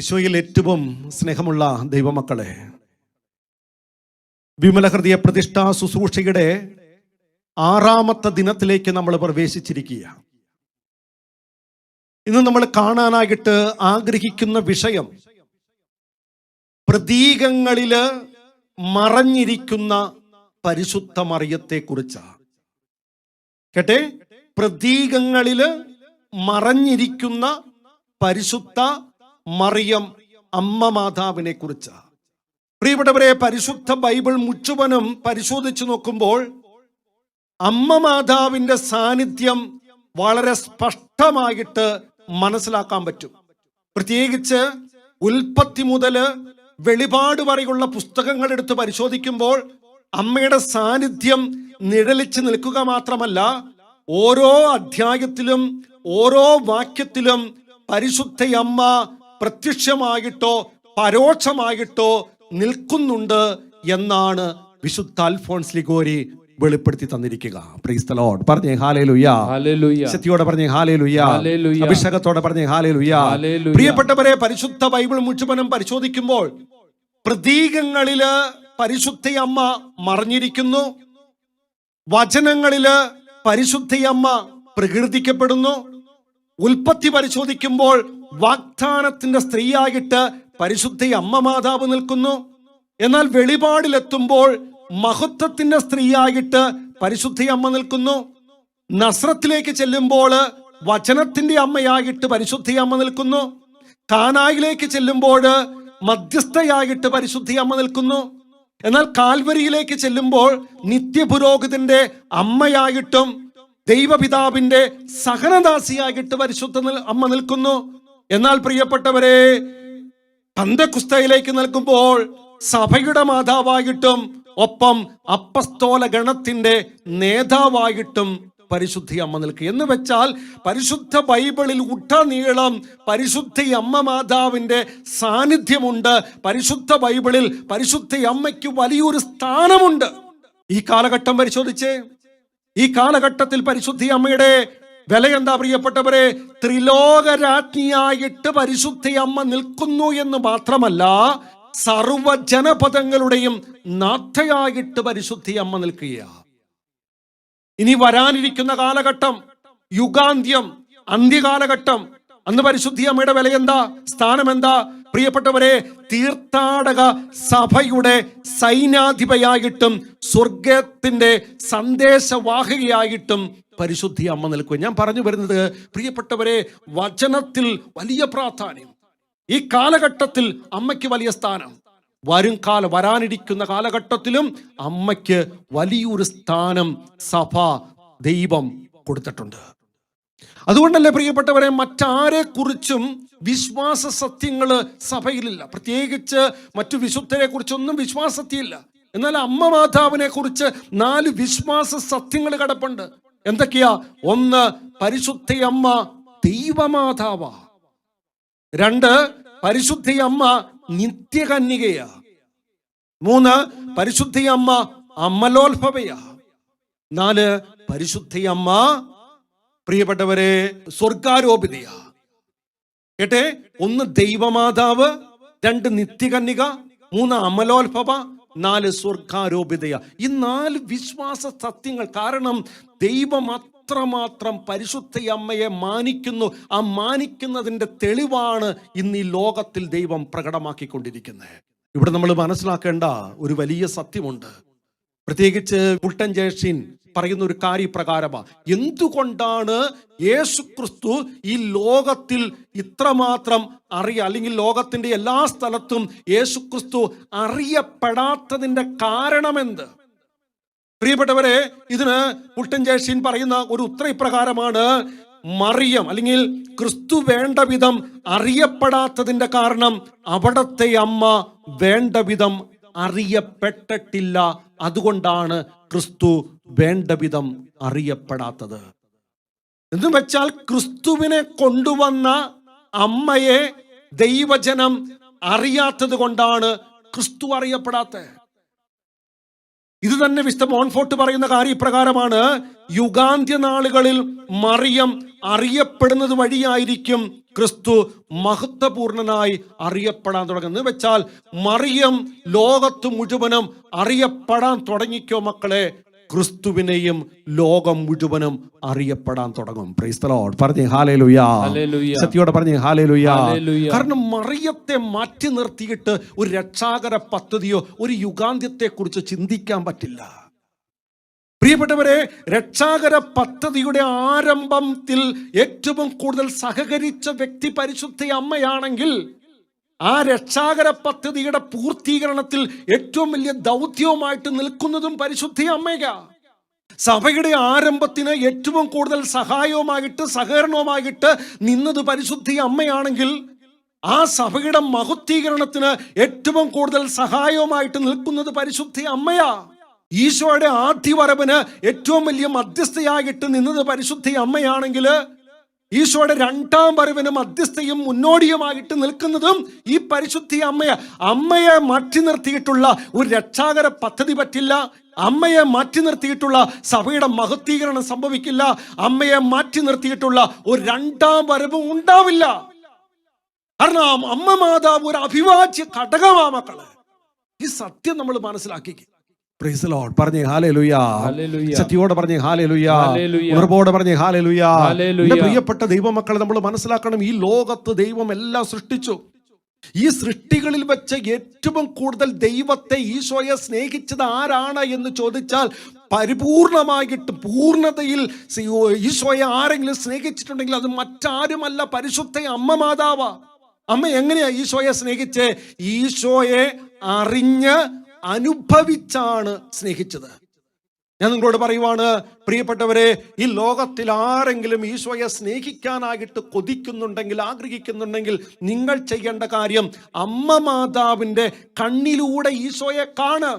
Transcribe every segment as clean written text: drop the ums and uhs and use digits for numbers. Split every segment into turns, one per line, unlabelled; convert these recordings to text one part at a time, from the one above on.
ഈശോയിൽ ഏറ്റവും സ്നേഹമുള്ള ദൈവമക്കളെ, വിമല ഹൃദയ പ്രതിഷ്ഠാ ശുശ്രൂഷയുടെ 6ാമത്തെ ദിനത്തിലേക്ക് നമ്മൾ പ്രവേശിച്ചിരിക്കുക. ഇന്ന് നമ്മൾ കാണാനായിട്ട് ആഗ്രഹിക്കുന്ന വിഷയം പ്രതീകങ്ങളില് മറഞ്ഞിരിക്കുന്ന പരിശുദ്ധ മറിയത്തെ കുറിച്ചാണ്. കേട്ടെ, പ്രതീകങ്ങളില് മറഞ്ഞിരിക്കുന്ന പരിശുദ്ധ മറിയം അമ്മ മാതാവിനെ കുറിച്ചാണ്. പ്രിയപ്പെട്ടവരെ, പരിശുദ്ധ ബൈബിൾ മുഴുവനും പരിശോധിച്ചു നോക്കുമ്പോൾ അമ്മ മാതാവിന്റെ സാന്നിധ്യം വളരെ സ്പഷ്ടമായിട്ട് മനസ്സിലാക്കാൻ പറ്റും. പ്രത്യേകിച്ച് ഉൽപ്പത്തി മുതൽ വെളിപാട് വരെയുള്ള പുസ്തകങ്ങൾ എടുത്ത് പരിശോധിക്കുമ്പോൾ അമ്മയുടെ സാന്നിധ്യം നിഴലിച്ച് നിൽക്കുക മാത്രമല്ല, ഓരോ അധ്യായത്തിലും ഓരോ വാക്യത്തിലും പരിശുദ്ധ അമ്മ പ്രത്യക്ഷമായിട്ടോ പരോക്ഷമായിട്ടോ നിൽക്കുന്നുണ്ട് എന്നാണ് വിശുദ്ധ അൽഫോൻസ് ലിഗോരി വെളിപ്പെടുത്തി തന്നിരിക്കുക. Praise the lord. പറഞ്ഞേ ഹല്ലേലൂയ. ശക്തിയോടെ പറഞ്ഞേ ഹല്ലേലൂയ. അഭിഷേകത്തോടെ പറഞ്ഞേ ഹല്ലേലൂയ. പ്രിയപ്പെട്ടവരെ, പരിശുദ്ധ ബൈബിൾ മുഴുവനും പരിശോധിക്കുമ്പോൾ പ്രതീകങ്ങളില് പരിശുദ്ധ അമ്മ മറഞ്ഞിരിക്കുന്നു, വചനങ്ങളില് പരിശുദ്ധ അമ്മ പ്രകീർത്തിക്കപ്പെടുന്നു. ഉൽപ്പത്തി പരിശോധിക്കുമ്പോൾ വാഗ്ദാനത്തിന്റെ സ്ത്രീയായിട്ട് പരിശുദ്ധ അമ്മ മാതാവ് നിൽക്കുന്നു. എന്നാൽ വെളിപാടിലെത്തുമ്പോൾ മഹത്വത്തിന്റെ സ്ത്രീയായിട്ട് പരിശുദ്ധ അമ്മ നിൽക്കുന്നു. നസ്രത്തിലേക്ക് ചെല്ലുമ്പോൾ വചനത്തിന്റെ അമ്മയായിട്ട് പരിശുദ്ധ അമ്മ നിൽക്കുന്നു. കാനായിലേക്ക് ചെല്ലുമ്പോൾ മധ്യസ്ഥയായിട്ട് പരിശുദ്ധ അമ്മ നിൽക്കുന്നു. എന്നാൽ കാൽവരിയിലേക്ക് ചെല്ലുമ്പോൾ നിത്യപുരോഹിതന്റെ അമ്മയായിട്ടും ദൈവപിതാവിന്റെ സഹനദാസിയായിട്ട് പരിശുദ്ധ അമ്മ നിൽക്കുന്നു. എന്നാൽ പ്രിയപ്പെട്ടവരെ, പന്തക്കുസ്തയിലേക്ക് നിൽക്കുമ്പോൾ സഭയുടെ മാതാവായിട്ടും ഒപ്പം അപ്പസ്തോല ഗണത്തിന്റെ നേതാവായിട്ടും പരിശുദ്ധ അമ്മ നിൽക്കുക. എന്ന് വെച്ചാൽ പരിശുദ്ധ ബൈബിളിൽ ഉടനീളം പരിശുദ്ധ അമ്മ മാതാവിന്റെ സാന്നിധ്യമുണ്ട്. പരിശുദ്ധ ബൈബിളിൽ പരിശുദ്ധ അമ്മയ്ക്ക് വലിയൊരു സ്ഥാനമുണ്ട്. ഈ കാലഘട്ടം പരിശോധിച്ചേ. ഈ കാലഘട്ടത്തിൽ പരിശുദ്ധ അമ്മയുടെ വില എന്താ പ്രിയപ്പെട്ടവരെ? ത്രിലോകരാജ്ഞിയായിട്ട് പരിശുദ്ധ അമ്മ നിൽക്കുന്നു എന്ന് മാത്രമല്ല, സർവജനപദങ്ങളുടെയും നാഥയായിട്ട് പരിശുദ്ധ അമ്മ നിൽക്കുകയാണ്. ഇനി വരാനിരിക്കുന്ന കാലഘട്ടം, യുഗാന്ത്യം, അന്ത്യകാലഘട്ടം, അന്ന് പരിശുദ്ധ അമ്മയുടെ വില എന്താ? സ്ഥാനം എന്താ? പ്രിയപ്പെട്ടവരെ, തീർത്ഥാടക സഭയുടെ സൈന്യാധിപയായിട്ടും സ്വർഗത്തിന്റെ സന്ദേശവാഹകയായിട്ടും പരിശുദ്ധ അമ്മ നിൽക്കുക. ഞാൻ പറഞ്ഞു വരുന്നത് പ്രിയപ്പെട്ടവരെ, വചനത്തിൽ വലിയ പ്രാധാന്യം. ഈ കാലഘട്ടത്തിൽ അമ്മയ്ക്ക് വലിയ സ്ഥാനം. വരാനിരിക്കുന്ന കാലഘട്ടത്തിലും അമ്മയ്ക്ക് വലിയൊരു സ്ഥാനം സഭ, ദൈവം കൊടുത്തിട്ടുണ്ട്. അതുകൊണ്ടല്ലേ പ്രിയപ്പെട്ടവരെ, മറ്റാരെ കുറിച്ചും വിശ്വാസ സത്യങ്ങള് സഭയിലില്ല. പ്രത്യേകിച്ച് മറ്റു വിശുദ്ധരെ കുറിച്ചൊന്നും വിശ്വാസത്തിയില്ല. എന്നാൽ അമ്മ മാതാവിനെ കുറിച്ച് 4 വിശ്വാസ സത്യങ്ങൾ കിടപ്പുണ്ട്. എന്തൊക്കെയാ? 1, പരിശുദ്ധ അമ്മ ദൈവമാതാവ. 2, പരിശുദ്ധ അമ്മ നിത്യകന്യകയാ. 3, പരിശുദ്ധ അമ്മ അമലോത്ഭവയാ. 4, പരിശുദ്ധ അമ്മ പ്രിയപ്പെട്ടവരെ സ്വർഗാരോപിതയാ. കേട്ടെ, 1 ദൈവമാതാവ്, 2 നിത്യകന്യക, 3 അമലോത്ഭവ, 4 സ്വർഗാരോപിതയ. ഈ 4 വിശ്വാസ സത്യങ്ങൾ. കാരണം ദൈവം അത്രമാത്രം പരിശുദ്ധ അമ്മയെ മാനിക്കുന്നു. ആ മാനിക്കുന്നതിന്റെ തെളിവാണ് ഇന്ന് ഈ ലോകത്തിൽ ദൈവം പ്രകടമാക്കിക്കൊണ്ടിരിക്കുന്നത്. ഇവിടെ നമ്മൾ മനസ്സിലാക്കേണ്ട ഒരു വലിയ സത്യമുണ്ട്. പ്രത്യേകിച്ച് പുൾട്ടൻ ജേഷീൻ പറയുന്ന ഒരു കാര്യപ്രകാരമാണ്. എന്തുകൊണ്ടാണ് യേശുക്രിസ്തു ഈ ലോകത്തിൽ ഇത്രമാത്രം അല്ലെങ്കിൽ ലോകത്തിന്റെ എല്ലാ സ്ഥലത്തും യേശുക്രിസ്തു അറിയപ്പെടാത്തതിന്റെ കാരണമെന്ത്? പ്രിയപ്പെട്ടവരെ, ഇതിന് പുൾട്ടൻ ജേഷീൻ പറയുന്ന ഒരു ഉത്തരം ഇപ്രകാരമാണ്: മറിയം അല്ലെങ്കിൽ ക്രിസ്തു വേണ്ട വിധം അറിയപ്പെടാത്തതിന്റെ കാരണം അവിടത്തെ അമ്മ വേണ്ട വിധം അറിയപ്പെട്ടിട്ടില്ല. അതുകൊണ്ടാണ് ക്രിസ്തു വേണ്ട വിധം അറിയപ്പെടാത്തത്. എന്ന് വെച്ചാൽ ക്രിസ്തുവിനെ കൊണ്ടുവന്ന അമ്മയെ ദൈവജനം അറിയാത്തത് കൊണ്ടാണ് ക്രിസ്തു അറിയപ്പെടാത്തത്. ഇത് തന്നെ വിശുദ്ധ മോൺഫോർട്ട് പറയുന്ന കാര്യപ്രകാരമാണ്: യുഗാന്ത്യ നാളുകളിൽ മറിയം അറിയപ്പെടുന്നത് വഴിയായിരിക്കും ക്രിസ്തു മഹത്വപൂർണനായി അറിയപ്പെടാൻ തുടങ്ങുന്നു. എന്ന് വെച്ചാൽ മറിയം ലോകത്ത് മുഴുവനും അറിയപ്പെടാൻ തുടങ്ങിക്കോ മക്കളെ, ക്രിസ്തുവിനെയും ലോകം മുഴുവനും അറിയപ്പെടാൻ തുടങ്ങും. Price the lord. പറഞ്ഞേ ഹല്ലേലൂയ. സത്യോടെ പറഞ്ഞേ ഹല്ലേലൂയ. കാരണം മറിയത്തെ മാറ്റി നിർത്തിയിട്ട് ഒരു രക്ഷാകര പദ്ധതിയോ ഒരു യുഗാന്ത്യത്തെ കുറിച്ച് ചിന്തിക്കാൻ പറ്റില്ല. പ്രിയപ്പെട്ടവരെ, രക്ഷാകര പദ്ധതിയുടെ ആരംഭത്തിൽ ഏറ്റവും കൂടുതൽ സഹകരിച്ച വ്യക്തി പരിശുദ്ധ അമ്മയാണെങ്കിൽ ആ രക്ഷാകര പദ്ധതിയുടെ പൂർത്തീകരണത്തിൽ ഏറ്റവും വലിയ ദൗത്യവുമായിട്ട് നിൽക്കുന്നതും പരിശുദ്ധ അമ്മയ്ക്ക. സഭയുടെ ആരംഭത്തിന് ഏറ്റവും കൂടുതൽ സഹായവുമായിട്ട് സഹകരണവുമായിട്ട് നിന്നത് പരിശുദ്ധ അമ്മയാണെങ്കിൽ ആ സഭയുടെ മഹത്വീകരണത്തിന് ഏറ്റവും കൂടുതൽ സഹായവുമായിട്ട് നിൽക്കുന്നത് പരിശുദ്ധ അമ്മയാ. ഈശോയുടെ ആദ്യ വരവിന് ഏറ്റവും വലിയ മധ്യസ്ഥയായിട്ട് നിന്നത് പരിശുദ്ധ അമ്മയാണെങ്കിൽ ഈശോയുടെ രണ്ടാം വരവിന് മധ്യസ്ഥയും മുന്നോടിയുമായിട്ട് നിൽക്കുന്നതും ഈ പരിശുദ്ധ അമ്മയാ. അമ്മയെ മാറ്റി നിർത്തിയിട്ടുള്ള ഒരു രക്ഷാകര പദ്ധതി പറ്റില്ല. അമ്മയെ മാറ്റി നിർത്തിയിട്ടുള്ള സഭയുടെ മഹത്വീകരണം സംഭവിക്കില്ല. അമ്മയെ മാറ്റി നിർത്തിയിട്ടുള്ള ഒരു രണ്ടാം വരവും ഉണ്ടാവില്ല. കാരണം അമ്മ മാതാവ് ഒരു അവിഭാജ്യ ഘടകമാ മക്കളെ. ഈ സത്യം നമ്മൾ മനസ്സിലാക്കി. Price the lord. പറഞ്ഞേ ഹല്ലേലൂയ. സത്യോടെ പറഞ്ഞേ ഹല്ലേലൂയ. ഉറപ്പോടെ പറഞ്ഞേ ഹല്ലേലൂയ. എൻ്റെ പ്രിയപ്പെട്ട ദൈവമക്കളെ, നമ്മൾ മനസ്സിലാക്കണം, ഈ ലോകത്ത് ദൈവം എല്ലാം സൃഷ്ടിച്ചു. ഈ സൃഷ്ടികളിൽ വെച്ച് ഏറ്റവും കൂടുതൽ ദൈവത്തെ ഈശോയെ സ്നേഹിച്ചത് ആരാണ് എന്ന് ചോദിച്ചാൽ പരിപൂർണമായിട്ട് പൂർണ്ണതയിൽ ഈശോയെ ആരെങ്കിലും സ്നേഹിച്ചിട്ടുണ്ടെങ്കിൽ അത് മറ്റാരുമല്ല, പരിശുദ്ധ അമ്മ മാതാവാ. അമ്മ എങ്ങനെയാ ഈശോയെ സ്നേഹിച്ചേ? ഈശോയെ അറിഞ്ഞ് അനുഭവിച്ചാണ് സ്നേഹിച്ചത്. ഞാൻ നിങ്ങളോട് പറയുവാണ് പ്രിയപ്പെട്ടവരെ, ഈ ലോകത്തിൽ ആരെങ്കിലും ഈശോയെ സ്നേഹിക്കാനായിട്ട് കൊതിക്കുന്നുണ്ടെങ്കിൽ, ആഗ്രഹിക്കുന്നുണ്ടെങ്കിൽ, നിങ്ങൾ ചെയ്യേണ്ട കാര്യം അമ്മ മാതാവിന്റെ കണ്ണിലൂടെ ഈശോയെ കാണുക.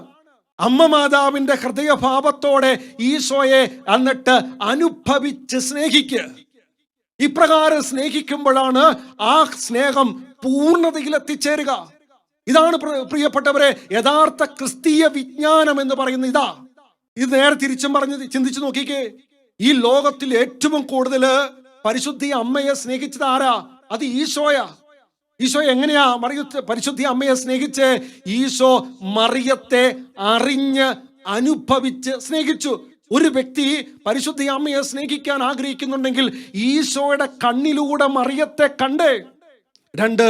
അമ്മ മാതാവിന്റെ ഹൃദയഭാവത്തോടെ ഈശോയെ എന്നിട്ട് അനുഭവിച്ച് സ്നേഹിക്കുക. ഇപ്രകാരം സ്നേഹിക്കുമ്പോഴാണ് ആ സ്നേഹം പൂർണ്ണതയിൽ എത്തിച്ചേരുക. ഇതാണ് പ്രിയപ്പെട്ടവരെ യഥാർത്ഥ ക്രിസ്തീയ വിജ്ഞാനം എന്ന് പറയുന്നത്. ഇത് നേരെ തിരിച്ചും പറഞ്ഞ് ചിന്തിച്ചു നോക്കിക്കേ. ഈ ലോകത്തിൽ ഏറ്റവും കൂടുതൽ പരിശുദ്ധ അമ്മയെ സ്നേഹിച്ചത് ആരാ? അത് ഈശോയാ. ഈശോ എങ്ങനെയാ പരിശുദ്ധ അമ്മയെ സ്നേഹിച്ച്? ഈശോ മറിയത്തെ അറിഞ്ഞ് അനുഭവിച്ച് സ്നേഹിച്ചു. ഒരു വ്യക്തി പരിശുദ്ധ അമ്മയെ സ്നേഹിക്കാൻ ആഗ്രഹിക്കുന്നുണ്ടെങ്കിൽ ഈശോയുടെ കണ്ണിലൂടെ മറിയത്തെ കണ്ടേ. രണ്ട്,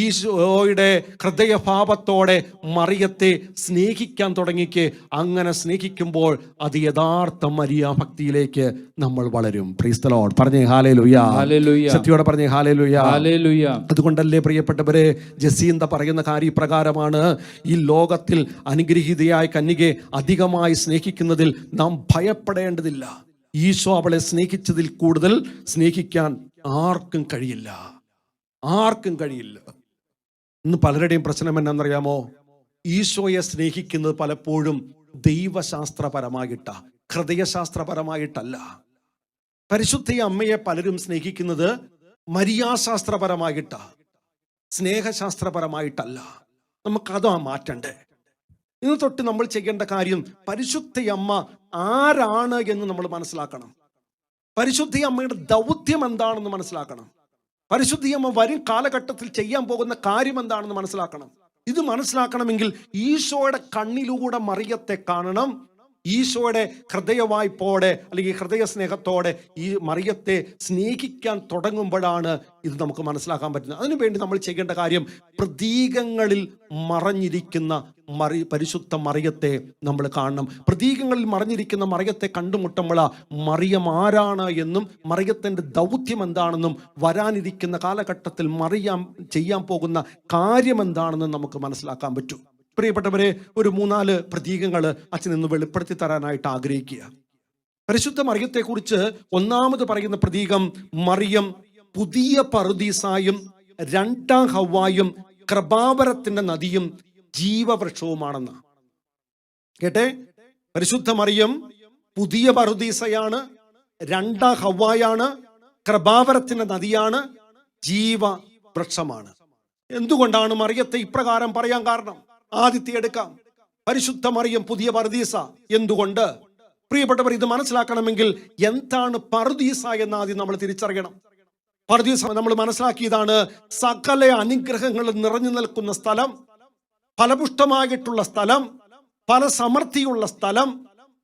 ഈശോയുടെ ഹൃദയഭാവത്തോടെ മറിയത്തെ സ്നേഹിക്കാൻ തുടങ്ങിക്ക്. അങ്ങനെ സ്നേഹിക്കുമ്പോൾ അത് യഥാർത്ഥ മരിയ ഭക്തിയിലേക്ക് നമ്മൾ വളരും. Price the lord. പറഞ്ഞേ ഹല്ലേലൂയ. സത്യോടെ പറഞ്ഞേ ഹല്ലേലൂയ. അതുകൊണ്ടല്ലേ പ്രിയപ്പെട്ടവരെ, ജസീന്ത പറയുന്ന കാര്യപ്രകാരമാണ്, ഈ ലോകത്തിൽ അനുഗ്രഹീതയായ കന്യകയെ അധികമായി സ്നേഹിക്കുന്നതിൽ നാം ഭയപ്പെടേണ്ടതില്ല. ഈശോ അവളെ സ്നേഹിച്ചതിൽ കൂടുതൽ സ്നേഹിക്കാൻ ആർക്കും കഴിയില്ല. ഇന്ന് പലരുടെയും പ്രശ്നം എന്നാണെന്നറിയാമോ? ഈശോയെ സ്നേഹിക്കുന്നത് പലപ്പോഴും ദൈവശാസ്ത്രപരമായിട്ടാ, ഹൃദയശാസ്ത്രപരമായിട്ടല്ല. പരിശുദ്ധ അമ്മയെ പലരും സ്നേഹിക്കുന്നത് മരിയാശാസ്ത്രപരമായിട്ടാ, സ്നേഹശാസ്ത്രപരമായിട്ടല്ല. നമുക്കതാ മാറ്റണ്ടേ. ഇന്ന് തൊട്ട് നമ്മൾ ചെയ്യേണ്ട കാര്യം പരിശുദ്ധ അമ്മ ആരാണ് എന്ന് നമ്മൾ മനസ്സിലാക്കണം. പരിശുദ്ധ അമ്മയുടെ ദൗത്യം എന്താണെന്ന് മനസ്സിലാക്കണം. പരിശുദ്ധ അമ്മ വരും കാലഘട്ടത്തിൽ ചെയ്യാൻ പോകുന്ന കാര്യം എന്താണെന്ന് മനസ്സിലാക്കണം. ഇത് മനസ്സിലാക്കണമെങ്കിൽ ഈശോയുടെ കണ്ണിലൂടെ മറിയത്തെ കാണണം. ഈശോയുടെ ഹൃദയവായ്പോടെ അല്ലെങ്കിൽ ഹൃദയ സ്നേഹത്തോടെ ഈ മറിയത്തെ സ്നേഹിക്കാൻ തുടങ്ങുമ്പോഴാണ് ഇത് നമുക്ക് മനസ്സിലാക്കാൻ പറ്റുന്നത്. അതിനുവേണ്ടി നമ്മൾ ചെയ്യേണ്ട കാര്യം പ്രതീകങ്ങളിൽ മറഞ്ഞിരിക്കുന്ന പരിശുദ്ധ മറിയത്തെ നമ്മൾ കാണണം. പ്രതീകങ്ങളിൽ മറഞ്ഞിരിക്കുന്ന മറിയത്തെ കണ്ടുമുട്ടുമ്പോൾ മറിയം ആരാണ് എന്നും മറിയത്തിൻ്റെ ദൗത്യം എന്താണെന്നും വരാനിരിക്കുന്ന കാലഘട്ടത്തിൽ മറിയാം ചെയ്യാൻ പോകുന്ന കാര്യം എന്താണെന്നും നമുക്ക് മനസ്സിലാക്കാൻ പറ്റും. പ്രിയപ്പെട്ടവരെ, ഒരു 3-4 പ്രതീകങ്ങൾ അച്ഛൻ ഇന്ന് വെളിപ്പെടുത്തി തരാനായിട്ട് ആഗ്രഹിക്കുക. പരിശുദ്ധ മറിയത്തെക്കുറിച്ച് ഒന്നാമത് പറയുന്ന പ്രതീകം, മറിയം പുതിയ പറുദീസായും രണ്ടാം ഹവ്വായും കൃപാവരത്തിന്റെ നദിയും ജീവവൃക്ഷവുമാണെന്ന്. കേട്ടെ, പരിശുദ്ധ മറിയം പുതിയ പറുദീസയാണ്, രണ്ടാം ഹവ്വായാണ്, കൃപാവരത്തിന്റെ നദിയാണ്, ജീവവൃക്ഷമാണ്. എന്തുകൊണ്ടാണ് മറിയത്തെ ഇപ്രകാരം പറയാൻ കാരണം? ആദ്യത്തെ എടുക്കാം. പരിശുദ്ധ മറിയം പുതിയ പറുദീസ. എന്തുകൊണ്ട്? പ്രിയപ്പെട്ടവർ, ഇത് മനസ്സിലാക്കണമെങ്കിൽ എന്താണ് പറുദീസ എന്ന് ആദ്യം നമ്മൾ തിരിച്ചറിയണം. പറുദീസ നമ്മൾ മനസ്സിലാക്കിയതാണ് സകല അനുഗ്രഹങ്ങളും നിറഞ്ഞു നിൽക്കുന്ന സ്ഥലം, ഫലപുഷ്ടമായിട്ടുള്ള സ്ഥലം, പല സമൃദ്ധിയുള്ള സ്ഥലം,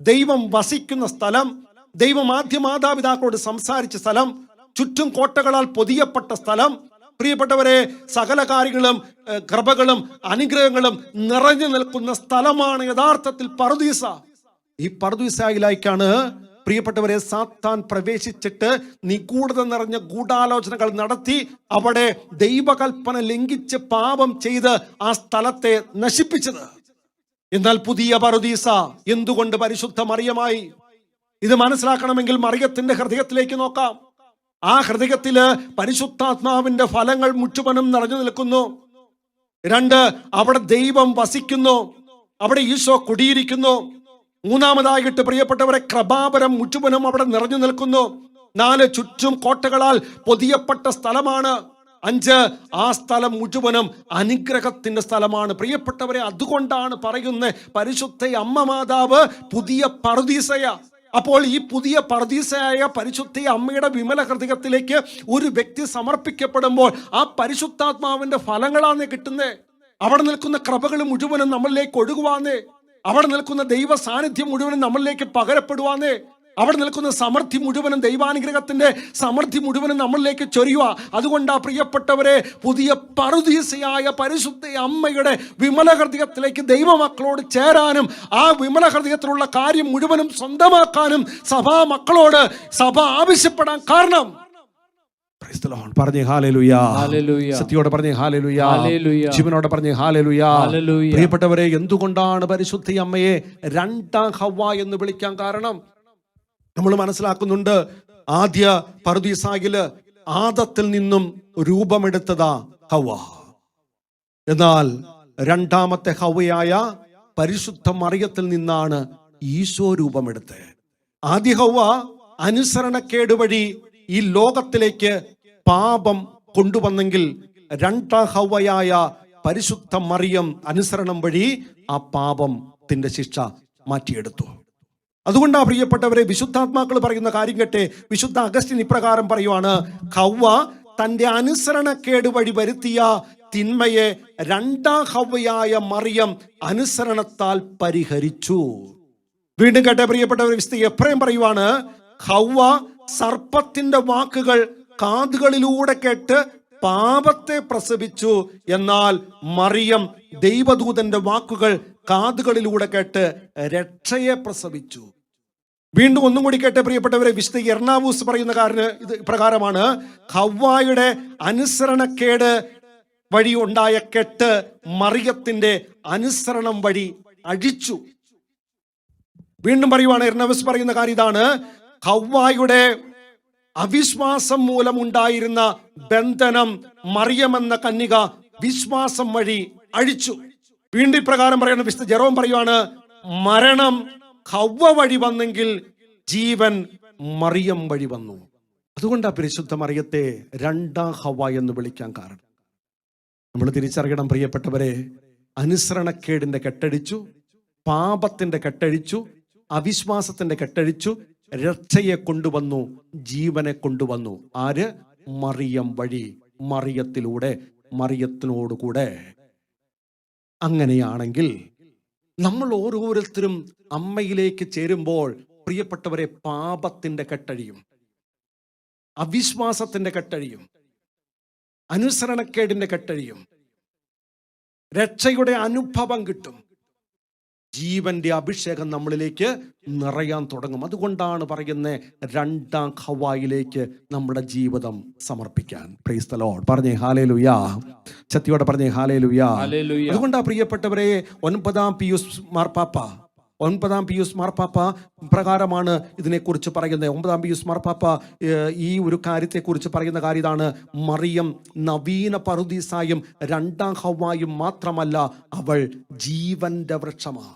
ദൈവം വസിക്കുന്ന സ്ഥലം, ദൈവം ആദ്യ മാതാപിതാക്കളോട് സംസാരിച്ച സ്ഥലം, ചുറ്റും കോട്ടകളാൽ പൊതിയപ്പെട്ട സ്ഥലം. പ്രിയപ്പെട്ടവരെ, സകല കാര്യങ്ങളും കൃപകളും അനുഗ്രഹങ്ങളും നിറഞ്ഞു നിൽക്കുന്ന സ്ഥലമാണ് യഥാർത്ഥത്തിൽ പറുദീസ. ഈ പറുദീസയിലേക്കാണ് പ്രിയപ്പെട്ടവരെ സാത്താൻ പ്രവേശിച്ചിട്ട് നിഗൂഢത നിറഞ്ഞ ഗൂഢാലോചനകൾ നടത്തി അവിടെ ദൈവകൽപ്പന ലംഘിച്ച് പാപം ചെയ്ത് ആ സ്ഥലത്തെ നശിപ്പിച്ചത്. എന്നാൽ പുതിയ പറുദീസ എന്തുകൊണ്ട് പരിശുദ്ധ മറിയമായി? ഇത് മനസ്സിലാക്കണമെങ്കിൽ മറിയത്തിന്റെ ഹൃദയത്തിലേക്ക് നോക്കാം. ആ ഹൃദയത്തില് പരിശുദ്ധാത്മാവിന്റെ ഫലങ്ങൾ മുഴുവനും നിറഞ്ഞു നിൽക്കുന്നു. 2, അവിടെ ദൈവം വസിക്കുന്നു, അവിടെ ഈശോ കുടിയിരിക്കുന്നു. 3, പ്രിയപ്പെട്ടവരെ, കൃപാവരം മുഴുവനും അവിടെ നിറഞ്ഞു നിൽക്കുന്നു. 4, ചുറ്റും കോട്ടകളാൽ പൊതിയപ്പെട്ട സ്ഥലമാണ്. 5, ആ സ്ഥലം മുഴുവനും അനുഗ്രഹത്തിന്റെ സ്ഥലമാണ്. പ്രിയപ്പെട്ടവരെ, അതുകൊണ്ടാണ് പറയുന്നത് പരിശുദ്ധ അമ്മ മാതാവ് പുതിയ പറുദീസയ. അപ്പോൾ ഈ പുതിയ പറുദീസയായ പരിശുദ്ധ അമ്മയുടെ വിമല ഹൃദയത്തിലേക്ക് ഒരു വ്യക്തി സമർപ്പിക്കപ്പെടുമ്പോൾ ആ പരിശുദ്ധാത്മാവിന്റെ ഫലങ്ങളാണ് കിട്ടുന്നത്. അവിടെ നിൽക്കുന്ന കൃപകൾ മുഴുവനും നമ്മളിലേക്ക് ഒഴുകുവാന്നേ, അവിടെ നിൽക്കുന്ന ദൈവ സാന്നിധ്യം മുഴുവനും നമ്മളിലേക്ക് പകരപ്പെടുവാന്നേ, അവിടെ നിൽക്കുന്ന സമൃദ്ധി മുഴുവനും ദൈവാനുഗ്രഹത്തിന്റെ സമൃദ്ധി മുഴുവനും നമ്മളിലേക്ക് ചൊരിയുക. അതുകൊണ്ടാ പ്രിയപ്പെട്ടവരെ, പുതിയ പറുദീസയായ പരിശുദ്ധ അമ്മയുടെ വിമല ഹൃദയത്തിലേക്ക് ദൈവമക്കളോട് ചേരാനും ആ വിമല ഹൃദയത്തിലുള്ള കാര്യം മുഴുവനും സ്വന്തമാക്കാനും സഭാ മക്കളോട് സഭ ആവശ്യപ്പെടാൻ കാരണം. പറഞ്ഞേ ഹല്ലേലൂയാ, സത്യോടെ പറഞ്ഞേ ഹല്ലേലൂയാ, ജീവനോടെ പറഞ്ഞേ ഹല്ലേലൂയാ. പ്രിയപ്പെട്ടവരെ, എന്തുകൊണ്ടാണ് പരിശുദ്ധ അമ്മയെ രണ്ടാം ഹവ്വ എന്ന് വിളിക്കാൻ കാരണം? നമ്മൾ മനസ്സിലാക്കുന്നുണ്ട്, ആദ്യ പറുദീസയില് ആദത്തിൽ നിന്നും രൂപമെടുത്തതാ ഹവ്വ. എന്നാൽ രണ്ടാമത്തെ ഹവ്വയായ പരിശുദ്ധ മറിയത്തിൽ നിന്നാണ് ഈശോ രൂപമെടുത്തത്. ആദ്യ ഹവ്വ അനുസരണക്കേട് വഴി ഈ ലോകത്തിലേക്ക് പാപം കൊണ്ടുവന്നെങ്കിൽ രണ്ടാം ഹവ്വയായ പരിശുദ്ധ മറിയം അനുസരണം വഴി ആ പാപത്തിന്റെ ശിക്ഷ മാറ്റിയെടുത്തു. അതുകൊണ്ടാണ് പ്രിയപ്പെട്ടവരെ, വിശുദ്ധാത്മാക്കൾ പറയുന്ന കാര്യം കേട്ടെ. വിശുദ്ധ അഗസ്റ്റിൻ ഇപ്രകാരം പറയുവാണ്, ഹവ്വ തന്റെ അനുസരണക്കേട് വഴി വരുത്തിയ തിന്മയെ രണ്ടാം ഹവ്വയായ മറിയം അനുസരണത്താൽ പരിഹരിച്ചു. വീണ്ടും കേട്ടെ പ്രിയപ്പെട്ടവർ, വിശുദ്ധ എഫ്രേം പറയുവാണ്, ഹവ്വ സർപ്പത്തിന്റെ വാക്കുകൾ കാതുകളിലൂടെ കേട്ട് പാപത്തെ പ്രസവിച്ചു, എന്നാൽ മറിയം ദൈവദൂതന്റെ വാക്കുകൾ കാതുകളിലൂടെ കേട്ട് രക്ഷയെ പ്രസവിച്ചു. വീണ്ടും ഒന്നും കൂടി കേട്ടെ പ്രിയപ്പെട്ടവരെ, വിശുദ്ധ എർണാവൂസ് പറയുന്ന കാരണം ഇത് പ്രകാരമാണ്, ഹവ്വായുടെ അനുസരണക്കേട് വഴി ഉണ്ടായ കെട്ട് മറിയത്തിന്റെ അനുസരണം വഴി അഴിച്ചു. വീണ്ടും പറയുവാണ്, എർണാവൂസ് പറയുന്ന കാര്യം ഇതാണ്, ഹവ്വായുടെ അവിശ്വാസം മൂലം ഉണ്ടായിരുന്ന ബന്ധനം മറിയമെന്ന കന്യക വിശ്വാസം വഴി അഴിച്ചു. വീണ്ടും ഇപ്രകാരം പറയുന്ന വിശുദ്ധ ജെറോം പറയുവാണ്, മരണം ഹവ്വ വഴി വന്നെങ്കിൽ ജീവൻ മറിയം വഴി വന്നു. അതുകൊണ്ടാണ് പരിശുദ്ധ മറിയത്തെ രണ്ടാം ഹവ്വ എന്ന് വിളിക്കാൻ കാരണം. നമ്മൾ തിരിച്ചറിയണം പ്രിയപ്പെട്ടവരെ, അനുസരണക്കേടിന്റെ കെട്ടഴിച്ചു, പാപത്തിന്റെ കെട്ടഴിച്ചു, അവിശ്വാസത്തിന്റെ കെട്ടഴിച്ചു, രക്ഷയെ കൊണ്ടുവന്നു, ജീവനെ കൊണ്ടുവന്നു. ആര്? മറിയം വഴി, മറിയത്തിലൂടെ, മറിയത്തിനോടുകൂടെ. അങ്ങനെയാണെങ്കിൽ നമ്മൾ ഓരോരുത്തരും അമ്മയിലേക്ക് ചേരുമ്പോൾ പ്രിയപ്പെട്ടവരെ, പാപത്തിന്റെ കെട്ടഴിയും, അവിശ്വാസത്തിന്റെ കെട്ടഴിയും, അനുസരണക്കേടിന്റെ കെട്ടഴിയും, രക്ഷയുടെ അനുഭവം കിട്ടും, ജീവന്റെ അഭിഷേകം നമ്മളിലേക്ക് നിറയാൻ തുടങ്ങും. അതുകൊണ്ടാണ് പറയുന്നത് രണ്ടാം ഹവ്വായിലേക്ക് നമ്മുടെ ജീവിതം സമർപ്പിക്കാൻ. Price the lord. പറഞ്ഞേ ഹല്ലേലൂയാ, ശക്തിയോടെ പറഞ്ഞേ ഹല്ലേലൂയാ. അതുകൊണ്ടാണ് പ്രിയപ്പെട്ടവരെ, 9-ാം പിയൂസ് മാർപ്പാപ്പ പ്രകാരമാണ് ഇതിനെക്കുറിച്ച് പറയുന്നത്. 9-ാം പിയൂസ് മാർപ്പാപ്പ ഈ ഒരു കാര്യത്തെക്കുറിച്ച് പറയുന്ന കാര്യം ഇതാണ്, മറിയം നവീന പറുദീസായും രണ്ടാം ഹവ്വായും മാത്രമല്ല, അവൾ ജീവന്റെ വൃക്ഷമാണ്.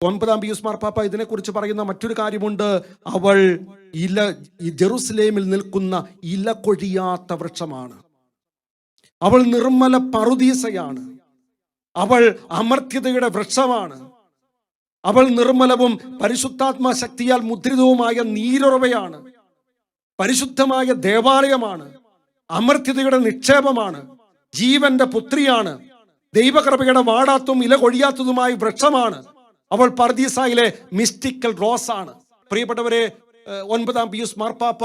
9-ാം പിയൂസ് മാർപ്പാപ്പ ഇതിനെക്കുറിച്ച് പറയുന്ന മറ്റൊരു കാര്യമുണ്ട്, അവൾ ജെറുസലേമിൽ നിൽക്കുന്ന ഇല കൊഴിയാത്ത വൃക്ഷമാണ്. അവൾ നിർമ്മല പറുദീസയാണ്. അവൾ അമർത്യതയുടെ വൃക്ഷമാണ്. അവൾ നിർമ്മലവും പരിശുദ്ധാത്മാ ശക്തിയാൽ മുദ്രിതവുമായ നീരുറവയാണ്. പരിശുദ്ധമായ ദേവാലയമാണ്. അമർത്യതയുടെ നിക്ഷേപമാണ്, ജീവന്റെ പുത്രിയാണ്, ദൈവകൃപയുടെ വാടാത്തതും ഇല കൊഴിയാത്തതുമായ വൃക്ഷമാണ്. അവൾ പർദീസായിലെ മിസ്റ്റിക്കൽ റോസ് ആണ്. പ്രിയപ്പെട്ടവരെ, 9-ാം പിയൂസ് മാർപ്പാപ്പ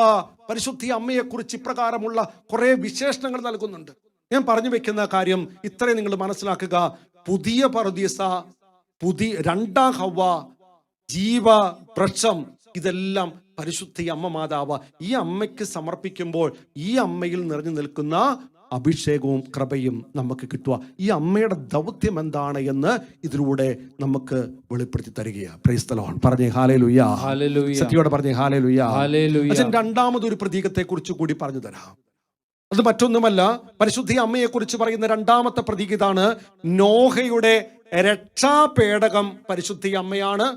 പരിശുദ്ധി അമ്മയെക്കുറിച്ച് ഇപ്രകാരമുള്ള കുറെ വിശേഷണങ്ങൾ നൽകുന്നുണ്ട്. ഞാൻ പറഞ്ഞു വെക്കുന്ന കാര്യം ഇത്രയും നിങ്ങൾ മനസ്സിലാക്കുക. പുതിയ പർദീസ, രണ്ടാം ഹവ്വ, ജീവ വൃക്ഷം, ഇതെല്ലാം പരിശുദ്ധി അമ്മ മാതാവ്. ഈ അമ്മയ്ക്ക് സമർപ്പിക്കുമ്പോൾ ഈ അമ്മയിൽ നിറഞ്ഞു നിൽക്കുന്ന അഭിഷേകവും കൃപയും നമുക്ക് കിട്ടുക. ഈ അമ്മയുടെ ദൗത്യം എന്താണ് എന്ന് ഇതിലൂടെ നമുക്ക് വെളിപ്പെടുത്തി തരികയാണ്. Price the lord. പറഞ്ഞേ ഹല്ലേലൂയ. സത്യയോടെ പറഞ്ഞേ ഹല്ലേലൂയ. അച്ഛൻ രണ്ടാമതൊരു പ്രതീകത്തെ കുറിച്ച് കൂടി പറഞ്ഞു തരാം. അത് മറ്റൊന്നുമല്ല, പരിശുദ്ധി അമ്മയെ കുറിച്ച് പറയുന്ന രണ്ടാമത്തെ പ്രതീകം ഇതാണ്. നോഹയുടെ രക്ഷാപേടകം പരിശുദ്ധി അമ്മയാണ്.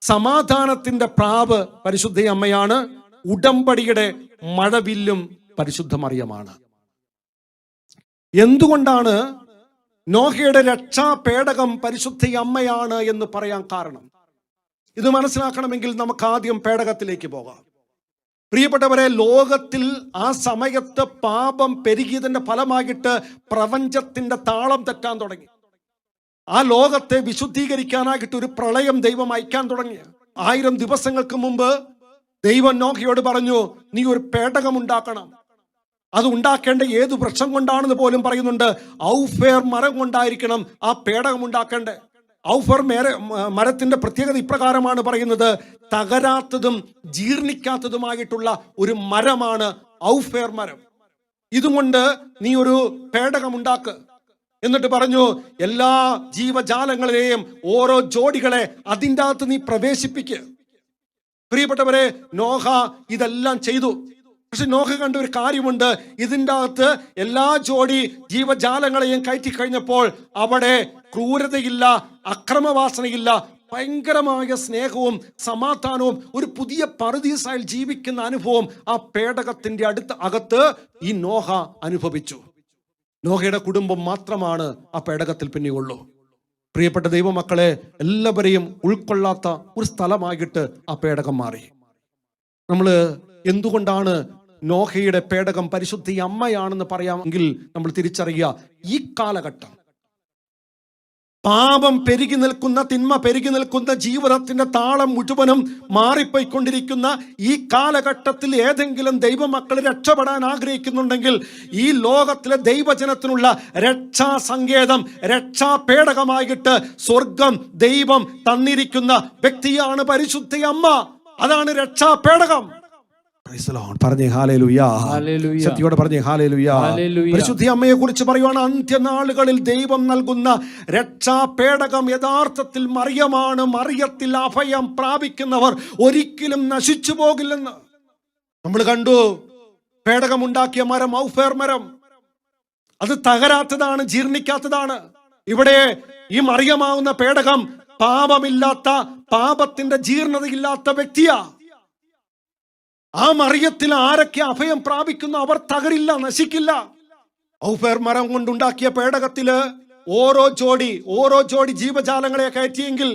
സമാധാനത്തിന്റെ പ്രാവ് പരിശുദ്ധി അമ്മയാണ്. ഉടമ്പടിയുടെ മഴവില്ലും പരിശുദ്ധ മറിയമാണ്. എന്തുകൊണ്ടാണ് നോഹയുടെ രക്ഷാപേടകം പരിശുദ്ധി അമ്മയാണ് എന്ന് പറയാൻ കാരണം? ഇത് മനസ്സിലാക്കണമെങ്കിൽ നമുക്ക് ആദ്യം പേടകത്തിലേക്ക് പോകാം. പ്രിയപ്പെട്ടവരെ, ലോകത്തിൽ ആ സമയത്ത് പാപം പെരുകിയതിന്റെ ഫലമായിട്ട് പ്രപഞ്ചത്തിന്റെ താളം തെറ്റാൻ തുടങ്ങി. ആ ലോകത്തെ വിശുദ്ധീകരിക്കാനായിട്ട് ഒരു പ്രളയം ദൈവം അയക്കാൻ തുടങ്ങി. 1000 ദിവസങ്ങൾക്ക് മുമ്പ് ദൈവം നോഹയോട് പറഞ്ഞു, നീ ഒരു പേടകം ഉണ്ടാക്കണം. അത് ഉണ്ടാക്കേണ്ട ഏത് വൃക്ഷം കൊണ്ടാണെന്ന് പോലും പറയുന്നുണ്ട്. ഔഫേർ മരം കൊണ്ടായിരിക്കണം ആ പേടകം ഉണ്ടാക്കേണ്ടത്. ഔഫർ മരത്തിന്റെ പ്രത്യേകത ഇപ്രകാരമാണ് പറയുന്നത്. തകരാത്തതും ജീർണിക്കാത്തതുമായിട്ടുള്ള ഒരു മരമാണ് ഔഫേർ മരം. ഇതുകൊണ്ട് നീ ഒരു പേടകം ഉണ്ടാക്ക്. എന്നിട്ട് പറഞ്ഞു, എല്ലാ ജീവജാലങ്ങളെയും ഓരോ ജോഡികളെ അതിൻ്റെ അകത്ത് നീ പ്രവേശിപ്പിക്കുക. പ്രിയപ്പെട്ടവരെ, നോഹ ഇതെല്ലാം ചെയ്തു. പക്ഷെ നോഹ കണ്ട ഒരു കാര്യമുണ്ട്. ഇതിൻ്റെ അകത്ത് എല്ലാ ജോഡി ജീവജാലങ്ങളെയും കയറ്റി കഴിഞ്ഞപ്പോൾ അവിടെ ക്രൂരതയില്ല, അക്രമവാസനയില്ല, ഭയങ്കരമായ സ്നേഹവും സമാധാനവും, ഒരു പുതിയ പറുദീസായിൽ ജീവിക്കുന്ന അനുഭവം ആ പേടകത്തിന്റെ അകത്ത് ഈ നോഹ അനുഭവിച്ചു. നോഹയുടെ കുടുംബം മാത്രമാണ് ആ പേടകത്തിൽ പിന്നെയുള്ളൂ. പ്രിയപ്പെട്ട ദൈവമക്കളെ, എല്ലാവരെയും ഉൾക്കൊള്ളാത്ത ഒരു സ്ഥലമായിട്ട് ആ പേടകം മാറി. നമ്മൾ എന്തുകൊണ്ടാണ് നോഹയുടെ പേടകം പരിശുദ്ധി അമ്മയാണെന്ന് പറയാമെങ്കിൽ നമ്മൾ തിരിച്ചറിയുക, ഈ കാലഘട്ടം പാപം പെരുകി നിൽക്കുന്ന, തിന്മ പെരുകി നിൽക്കുന്ന, ജീവിതത്തിന്റെ താളം മുഴുവനും മാറിപ്പോയിക്കൊണ്ടിരിക്കുന്ന ഈ കാലഘട്ടത്തിൽ ഏതെങ്കിലും ദൈവമക്കൾ രക്ഷപ്പെടാൻ ആഗ്രഹിക്കുന്നുണ്ടെങ്കിൽ ഈ ലോകത്തിലെ ദൈവജനത്തിനുള്ള രക്ഷാ സങ്കേതം, രക്ഷാപേടകമായിട്ട് സ്വർഗം ദൈവം തന്നിരിക്കുന്ന വ്യക്തിയാണ് പരിശുദ്ധി അമ്മ. അതാണ് രക്ഷാപേടകം. പറഞ്ഞേ ഹല്ലേലൂയ. സത്യയോടെ പറഞ്ഞേ ഹല്ലേലൂയ. പരിശുദ്ധി അമ്മയെ കുറിച്ച് പറയുവാണ്, അന്ത്യനാളുകളിൽ ദൈവം നൽകുന്ന രക്ഷാപേടകം യഥാർത്ഥത്തിൽ മറിയമാണ്. മറിയത്തിൽ അഭയം പ്രാപിക്കുന്നവർ ഒരിക്കലും നശിച്ചു പോകില്ലെന്ന് നമ്മൾ കണ്ടു. പേടകമുണ്ടാക്കിയ മരം ഔഫേർ മരം, അത് തകരാത്തതാണ്, ജീർണിക്കാത്തതാണ്. ഇവിടെ ഈ മറിയമാവുന്ന പേടകം പാപമില്ലാത്ത, പാപത്തിന്റെ ജീർണതയില്ലാത്ത വ്യക്തിയാ. ആ മറിയത്തിൽ ആരൊക്കെ അഭയം പ്രാപിക്കുന്നു അവർ തകരില്ല, നശിക്കില്ല. ഔഫേർ മരം കൊണ്ടുണ്ടാക്കിയ പേടകത്തില് ഓരോ ജോഡി ജീവജാലങ്ങളെ കയറ്റിയെങ്കിൽ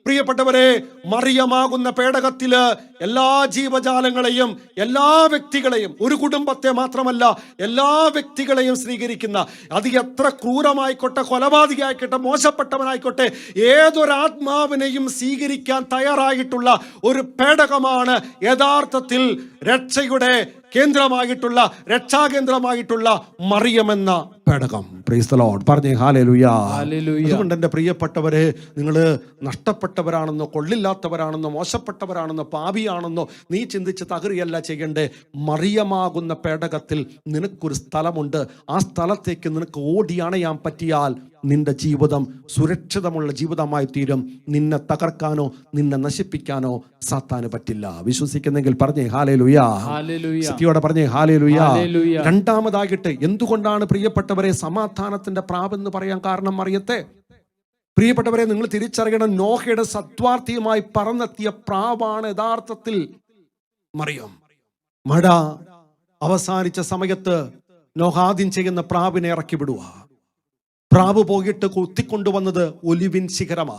പ്രിയപ്പെട്ടവരെ, മറിയമാകുന്ന പേടകത്തില് എല്ലാ ജീവജാലങ്ങളെയും, എല്ലാ വ്യക്തികളെയും, ഒരു കുടുംബത്തെ മാത്രമല്ല എല്ലാ വ്യക്തികളെയും സ്വീകരിക്കുന്ന, അത് എത്ര ക്രൂരമായിക്കോട്ടെ, കൊലപാതകമായിക്കോട്ടെ, മോശപ്പെട്ടവനായിക്കോട്ടെ, ഏതൊരാത്മാവിനെയും സ്വീകരിക്കാൻ തയ്യാറായിട്ടുള്ള ഒരു പേടകമാണ് യഥാർത്ഥത്തിൽ രക്ഷയുടെ കേന്ദ്രമായിട്ടുള്ള, രക്ഷാകേന്ദ്രമായിട്ടുള്ള മറിയമെന്ന പേടകം. Price the lord. പറഞ്ഞേ ഹല്ലേലൂയ. അതുകൊണ്ട് എൻ്റെ പ്രിയപ്പെട്ടവരെ, നിങ്ങൾ നഷ്ടപ്പെട്ടവരാണെന്നോ, കൊള്ളില്ലാത്തവരാണെന്നോ, മോശപ്പെട്ടവരാണെന്നോ, പാപിയാണെന്നോ നീ ചിന്തിച്ച് തകരുകയല്ല ചെയ്യണ്ടേ. മറിയമാകുന്ന പേടകത്തിൽ നിനക്കൊരു സ്ഥലമുണ്ട്. ആ സ്ഥലത്തേക്ക് നിനക്ക് ഓടി അണയാൻ പറ്റിയാൽ നിന്റെ ജീവിതം സുരക്ഷിതമുള്ള ജീവിതമായി തീരും. നിന്നെ തകർക്കാനോ നിന്നെ നശിപ്പിക്കാനോ സാത്താന് പറ്റില്ല. വിശ്വസിക്കുന്നെങ്കിൽ പറഞ്ഞേ ഹല്ലേലൂയ. സത്യയോടെ പറഞ്ഞേ ഹല്ലേലൂയ. രണ്ടാമതായിട്ട് എന്തുകൊണ്ടാണ് പ്രിയപ്പെട്ടവരെ സമാധാനത്തിന്റെ പ്രാവെന്ന് പറയാൻ കാരണം മറിയത്തെ? പ്രിയപ്പെട്ടവരെ, നിങ്ങൾ തിരിച്ചറിയണം, നോഹയുടെ സത്വാർത്ഥിയുമായി പറന്നെത്തിയ പ്രാവാണ് യഥാർത്ഥത്തിൽ മറിയം. മഴ അവസാനിച്ച സമയത്ത് നോഹ ആദ്യം ചെയ്യുന്ന പ്രാവിനെ ഇറക്കി വിടുക. പ്രാവ് പോയിട്ട് കുത്തിക്കൊണ്ടുവന്നത് ഒലിവിൻ ശിഖരമാ.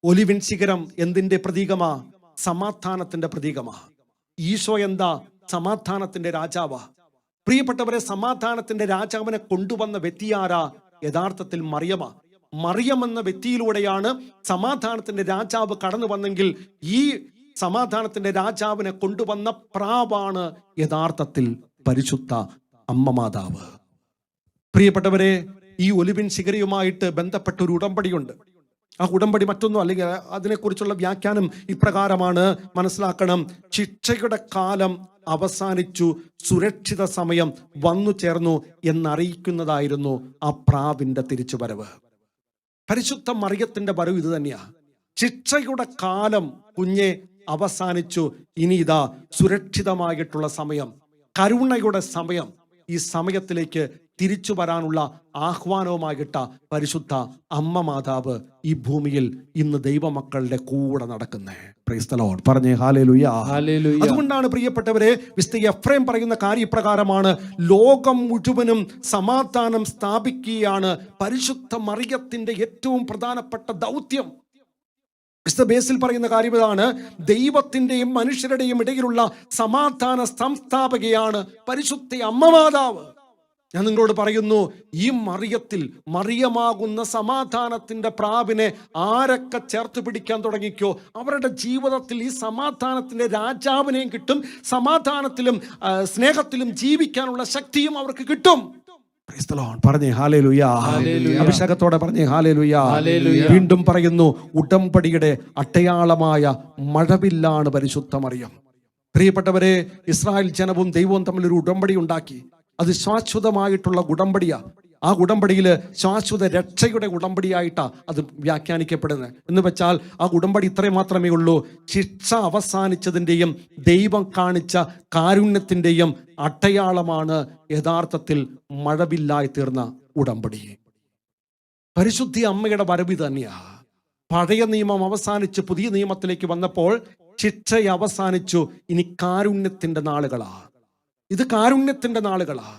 ഒലിവിൻ ശിഖരം എന്തിന്റെ പ്രതീകമാ? സമാധാനത്തിന്റെ പ്രതീകമാ. ഈശോ എന്താ? സമാധാനത്തിന്റെ രാജാവാ. പ്രിയപ്പെട്ടവരെ, സമാധാനത്തിന്റെ രാജാവിനെ കൊണ്ടുവന്ന വ്യക്തിയാരാ? യഥാർത്ഥത്തിൽ മറിയം എന്ന വ്യക്തിയിലൂടെയാണ് സമാധാനത്തിന്റെ രാജാവ് കടന്നു വന്നെങ്കിൽ ഈ സമാധാനത്തിന്റെ രാജാവിനെ കൊണ്ടുവന്ന പ്രാവാണ് യഥാർത്ഥത്തിൽ പരിശുദ്ധ അമ്മ മാതാവ്. പ്രിയപ്പെട്ടവരെ, ഈ ഒലിവിൻ ശിഖരയുമായിട്ട് ബന്ധപ്പെട്ട ഒരു ഉടമ്പടിയുണ്ട്. ആ ഉടമ്പടി മറ്റൊന്നും, അല്ലെങ്കിൽ അതിനെക്കുറിച്ചുള്ള വ്യാഖ്യാനം ഇപ്രകാരമാണ് മനസ്സിലാക്കണം. ശിക്ഷയുടെ കാലം അവസാനിച്ചു, സുരക്ഷിത സമയം വന്നു ചേർന്നു എന്നറിയിക്കുന്നതായിരുന്നു ആ പ്രാവിന്റെ തിരിച്ചുവരവ്. പരിശുദ്ധ മറിയത്തിന്റെ വരവ് ഇത് തന്നെയാ. ശിക്ഷയുടെ കാലം കുഞ്ഞെ അവസാനിച്ചു, ഇനി ഇതാ സുരക്ഷിതമായിട്ടുള്ള സമയം, കരുണയുടെ സമയം. ഈ സമയത്തിലേക്ക് തിരിച്ചു വരാനുള്ള ആഹ്വാനവുമായിട്ട പരിശുദ്ധ അമ്മ മാതാവ് ഈ ഭൂമിയിൽ ഇന്ന് ദൈവമക്കളുടെ കൂടെ നടക്കുന്നേ. Praise the lord. പറഞ്ഞേ ഹല്ലേലൂയ. അതുകൊണ്ടാണ് പ്രിയപ്പെട്ടവരെ, വിശുദ്ധ എഫ്രേം പറയുന്ന കാര്യം ഇപ്രകാരമാണ്: ലോകം മുഴുവനും സമാധാനം സ്ഥാപിക്കുകയാണ് പരിശുദ്ധ മറിയത്തിന്റെ ഏറ്റവും പ്രധാനപ്പെട്ട ദൗത്യം. വിശുദ്ധ ബേസിൽ പറയുന്ന കാര്യം ഇതാണ്: ദൈവത്തിന്റെയും മനുഷ്യരുടെയും ഇടയിലുള്ള സമാധാന സംസ്ഥാപകയാണ് പരിശുദ്ധ അമ്മ മാതാവ്. ഞാൻ നിങ്ങളോട് പറയുന്നു, ഈ മറിയമാകുന്ന സമാധാനത്തിന്റെ പ്രാവിനെ ആരൊക്കെ ചേർത്ത് പിടിക്കാൻ തുടങ്ങിക്കോ, അവരുടെ ജീവിതത്തിൽ ഈ സമാധാനത്തിന്റെ രാജാവിനെയും കിട്ടും, സമാധാനത്തിലും സ്നേഹത്തിലും ജീവിക്കാനുള്ള ശക്തിയും അവർക്ക് കിട്ടും. പറഞ്ഞേ ഹല്ലേലൂയ. അഭിഷേകത്തോടെ പറഞ്ഞേ ഹല്ലേലൂയ. വീണ്ടും പറയുന്നു, ഉടമ്പടിയുടെ അടയാളമായ മഴവില്ലാണ് പരിശുദ്ധ മറിയം. പ്രിയപ്പെട്ടവരെ, ഇസ്രായേൽ ജനവും ദൈവവും തമ്മിൽ ഒരു ഉടമ്പടി ഉണ്ടാക്കി. അത് ശാശ്വതമായിട്ടുള്ള ഉടമ്പടിയാ. ആ ഉടമ്പടിയിൽ ശാശ്വത രക്ഷയുടെ ഉടമ്പടിയായിട്ടാണ് അത് വ്യാഖ്യാനിക്കപ്പെടുന്നത്. എന്ന് വെച്ചാൽ ആ ഉടമ്പടി ഇത്രയും മാത്രമേ ഉള്ളൂ: ശിക്ഷ അവസാനിച്ചതിൻ്റെയും ദൈവം കാണിച്ച കാരുണ്യത്തിൻ്റെയും അടയാളമാണ് യഥാർത്ഥത്തിൽ മഴവില്ലായി തീർന്ന ഉടമ്പടി. പരിശുദ്ധി അമ്മയുടെ വരവ് തന്നെയാ. പഴയ നിയമം അവസാനിച്ച് പുതിയ നിയമത്തിലേക്ക് വന്നപ്പോൾ ശിക്ഷ അവസാനിച്ചു, ഇനി കാരുണ്യത്തിന്റെ നാളുകളാ. ഇത് കാരുണ്യത്തിന്റെ നാളുകളാ.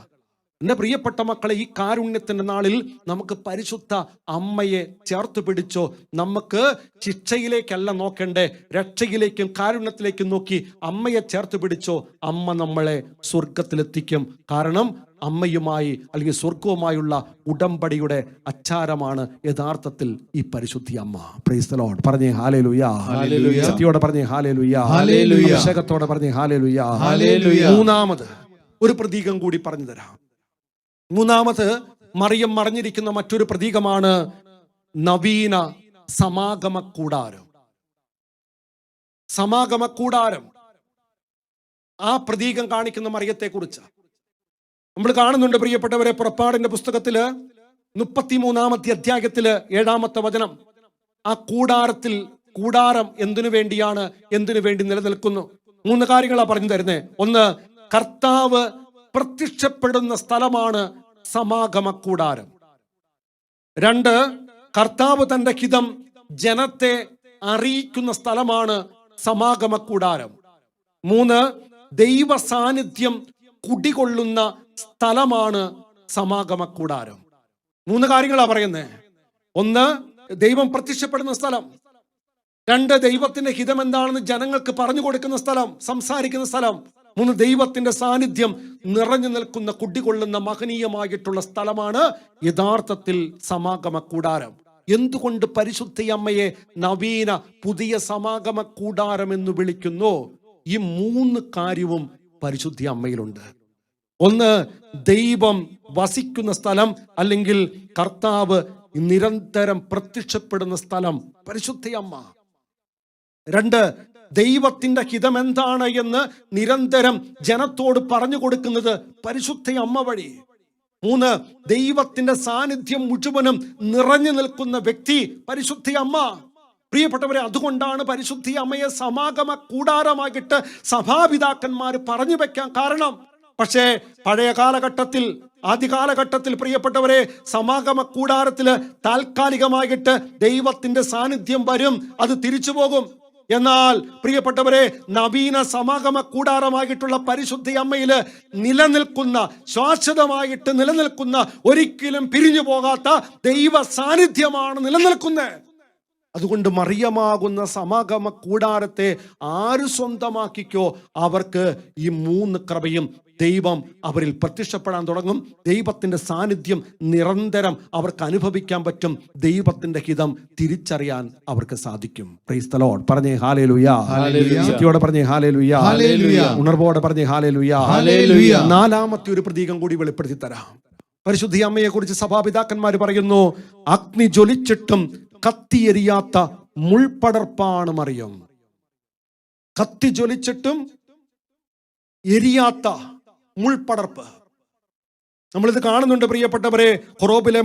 എൻ്റെ പ്രിയപ്പെട്ട മക്കളെ, ഈ കാരുണ്യത്തിന്റെ നാളിൽ നമുക്ക് പരിശുദ്ധ അമ്മയെ ചേർത്ത് പിടിച്ചോ. നമുക്ക് ശിക്ഷയിലേക്കല്ല നോക്കണ്ടേ, രക്ഷയിലേക്കും കാരുണ്യത്തിലേക്കും നോക്കി അമ്മയെ ചേർത്ത് പിടിച്ചോ. അമ്മ നമ്മളെ സ്വർഗത്തിലെത്തിക്കും. കാരണം അമ്മയുമായി അല്ലെങ്കിൽ സ്വർഗവുമായുള്ള ഉടമ്പടിയുടെ അച്ചാരമാണ് യഥാർത്ഥത്തിൽ ഈ പരിശുദ്ധി അമ്മ. Price the lord. പറഞ്ഞേ ഹല്ലേലൂയ. സത്യത്തോടെ പറഞ്ഞേ ഹല്ലേലൂയ. അഭിഷേകത്തോടെ പറഞ്ഞേ ഹല്ലേലൂയ. മൂന്നാമത് ഒരു പ്രതീകം കൂടി പറഞ്ഞു തരാം. മൂന്നാമത് മറിയം മറിഞ്ഞിരിക്കുന്ന മറ്റൊരു പ്രതീകമാണ് നവീന സമാഗമ കൂടാരം. സമാഗമ കൂടാരം ആ പ്രതീകം കാണിക്കുന്ന മറിയത്തെ കുറിച്ച് നമ്മൾ കാണുന്നുണ്ട്. പ്രിയപ്പെട്ടവരെ, പുറപ്പാടിന്റെ പുസ്തകത്തില് 33-ാമത്തെ അധ്യായത്തില് 7-ാമത്തെ വചനം. ആ കൂടാരം എന്തിനു വേണ്ടി നിലനിൽക്കുന്നു? 3 കാര്യങ്ങളാണ് പറഞ്ഞു തരുന്നത്. ഒന്ന്, കർത്താവ് പ്രത്യക്ഷപ്പെടുന്ന സ്ഥലമാണ് സമാഗമ കൂടാരം. 2, കർത്താവ് തന്റെ ഹിതം ജനത്തെ അറിയിക്കുന്ന സ്ഥലമാണ് സമാഗമ കൂടാരം. 3, ദൈവ സാന്നിധ്യം കുടികൊള്ളുന്ന സ്ഥലമാണ് സമാഗമ കൂടാരം. 3 കാര്യങ്ങളാണ് പറയുന്നത്. 1, ദൈവം പ്രത്യക്ഷപ്പെടുന്ന സ്ഥലം. 2, ദൈവത്തിന്റെ ഹിതം എന്താണെന്ന് ജനങ്ങൾക്ക് പറഞ്ഞു കൊടുക്കുന്ന സ്ഥലം, സംസാരിക്കുന്ന സ്ഥലം. 3, ദൈവത്തിന്റെ സാന്നിധ്യം നിറഞ്ഞു നിൽക്കുന്ന കുടികൊള്ളുന്ന മഹനീയമായിട്ടുള്ള സ്ഥലമാണ് യഥാർത്ഥത്തിൽ സമാഗമ കൂടാരം. എന്തുകൊണ്ട് പരിശുദ്ധ അമ്മയെ നവീന പുതിയ സമാഗമ കൂടാരം എന്ന് വിളിക്കുന്നു? ഈ 3 കാര്യവും പരിശുദ്ധ അമ്മയിലുണ്ട്. 1, ദൈവം വസിക്കുന്ന സ്ഥലം, അല്ലെങ്കിൽ കർത്താവ് നിരന്തരം പ്രത്യക്ഷപ്പെടുന്ന സ്ഥലം പരിശുദ്ധ അമ്മ. 2, ദൈവത്തിന്റെ ഹിതം എന്താണ് എന്ന് നിരന്തരം ജനത്തോട് പറഞ്ഞു കൊടുക്കുന്നത് പരിശുദ്ധ അമ്മ വഴി. 3, ദൈവത്തിന്റെ സാന്നിധ്യം മുഴുവനും നിറഞ്ഞു നിൽക്കുന്ന വ്യക്തി പരിശുദ്ധ അമ്മ. പ്രിയപ്പെട്ടവരെ, അതുകൊണ്ടാണ് പരിശുദ്ധ അമ്മയെ സമാഗമ കൂടാരമായിട്ട് സഭാപിതാക്കന്മാർ പറഞ്ഞു വെക്കാൻ കാരണം. പക്ഷേ പഴയ കാലഘട്ടത്തിൽ, ആദ്യകാലഘട്ടത്തിൽ പ്രിയപ്പെട്ടവരെ, സമാഗമ കൂടാരത്തില് താൽക്കാലികമായിട്ട് ദൈവത്തിന്റെ സാന്നിധ്യം വരും, അത് തിരിച്ചു പോകും. എന്നാൽ പ്രിയപ്പെട്ടവരെ, നവീന സമാഗമ കൂടാരമായിട്ടുള്ള പരിശുദ്ധ അമ്മയില് നിലനിൽക്കുന്ന, ശാശ്വതമായിട്ട് നിലനിൽക്കുന്ന, ഒരിക്കലും പിരിഞ്ഞു പോകാത്ത ദൈവ സാന്നിധ്യമാണ് നിലനിൽക്കുന്നത്. അതുകൊണ്ട് മറിയമാകുന്ന സമാഗമ കൂടാരത്തെ ആര് സ്വന്തമാക്കിക്കോ അവർക്ക് ഈ 3 കൃപയും ദൈവം അവരിൽ പ്രത്യക്ഷപ്പെടാൻ തുടങ്ങും. ദൈവത്തിന്റെ സാന്നിധ്യം നിരന്തരം അവർക്ക് അനുഭവിക്കാൻ പറ്റും. ദൈവത്തിന്റെ ഹിതം തിരിച്ചറിയാൻ അവർക്ക് സാധിക്കും. Price the lord. പറഞ്ഞേ ഹല്ലേലൂയ. ശക്തിയോടെ പറഞ്ഞേ ഹല്ലേലൂയ. ഉണർവോടെ പറഞ്ഞേ ഹല്ലേലൂയ. 4ാമത്തെ ഒരു പ്രതീകം കൂടി വെളിപ്പെടുത്തി തരാം. പരിശുദ്ധ അമ്മയെ കുറിച്ച് സഭാപിതാക്കന്മാർ പറയുന്നു, അഗ്നി ജ്വലിച്ചിട്ടും കത്തിയെരിയാത്ത മുൾപടർപ്പാണ് മറിയം. കത്തി ജ്വലിച്ചിട്ടും എരിയാത്ത മുൾപടർപ്പ്. നമ്മളിത് കാണുന്നുണ്ട് പ്രിയപ്പെട്ടവരെ. ഖുറോബിലെ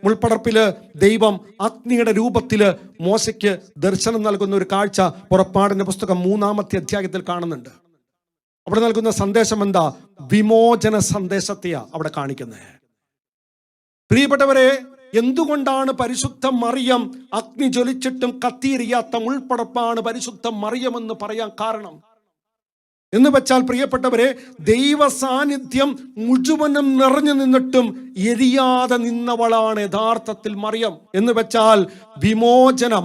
മുൾപടർപ്പില് ദൈവം അഗ്നിയുടെ രൂപത്തില് മോശയ്ക്ക് ദർശനം നൽകുന്ന ഒരു കാഴ്ച പുറപ്പാടിന്റെ പുസ്തകം 3-ാമത്തെ അധ്യായത്തിൽ കാണുന്നുണ്ട്. അവിടെ നൽകുന്ന സന്ദേശം എന്താ? വിമോചന സന്ദേശത്തെയാ അവിടെ കാണിക്കുന്നത്. പ്രിയപ്പെട്ടവരെ, എന്തുകൊണ്ടാണ് പരിശുദ്ധ മറിയം അഗ്നി ജ്വലിച്ചിട്ടും കത്തിയെരിയാത്ത മുൾപടർപ്പാണ് പരിശുദ്ധ മറിയം എന്ന് പറയാൻ കാരണം എന്ന് വെച്ചാൽ, പ്രിയപ്പെട്ടവരെ, ദൈവ സാന്നിധ്യം മുഴുവനും നിറഞ്ഞു നിന്നിട്ടും എരിയാതെ നിന്നവളാണ് യഥാർത്ഥത്തിൽ മറിയം. എന്ന് വെച്ചാൽ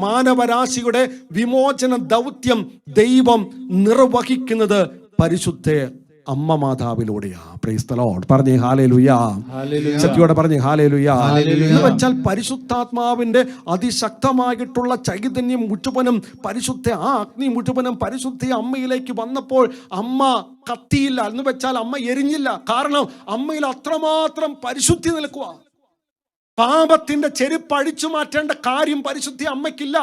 മാനവരാശിയുടെ വിമോചന ദൗത്യം ദൈവം നിർവഹിക്കുന്നത് പരിശുദ്ധ അമ്മ മാതാവിലൂടെയാ. Praise the lord. പറഞ്ഞേ ഹല്ലേലൂയ. ശക്തിയോടെ പറഞ്ഞേ ഹല്ലേലൂയ. എന്ന് വെച്ചാൽ പരിശുദ്ധാത്മാവിന്റെ അതിശക്തമായിട്ടുള്ള ചൈതന്യം മുഴുവനും ആ അഗ്നി മുഴുവനും പരിശുദ്ധ അമ്മയിലേക്ക് വന്നപ്പോൾ അമ്മ കത്തിയില്ല. എന്ന് വെച്ചാൽ അമ്മ എരിഞ്ഞില്ല. കാരണം അമ്മയിൽ അത്രമാത്രം പരിശുദ്ധി നിൽക്കുക. പാപത്തിന്റെ ചെരുപ്പ് അഴിച്ചു മാറ്റേണ്ട കാര്യം പരിശുദ്ധ അമ്മയ്ക്കില്ല.